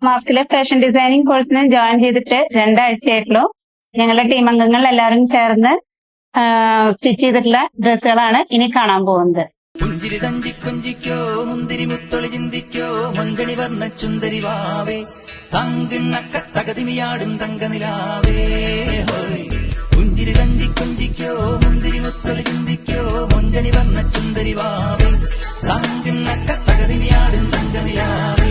മാസ്കിലെ fashion designing കോഴ്സിന് join ചെയ്തിട്ട് 2 ആഴ്ചയായിട്ടുള്ളൂ. ഞങ്ങളുടെ ടീം അംഗങ്ങൾ എല്ലാവരും ചേർന്ന് സ്റ്റിച്ച് ചെയ്തിട്ടുള്ള ഡ്രസ്സുകളാണ് ഇനി കാണാൻ പോകുന്നത്. പുഞ്ചിരി തഞ്ചി കൊഞ്ചിക്കോ മുന്തിരി മുത്തൊളി ചിന്തിക്കോ മഞ്ചണി വർണ്ണ ചുന്ദരി വാവേ തങ്കിണ്ണക്ക തകതിമിയാടും തങ്കനിലാവേ. പുഞ്ചിരി തഞ്ചി കൊഞ്ചിക്കോ മുന്തിരി മുത്തൊളി ചിന്തിക്കോ മഞ്ചണി വർണ്ണ ചുന്ദരി വാവേ തങ്കിണ്ണക്ക തകതിമിയാടും തങ്കനിലാവേ.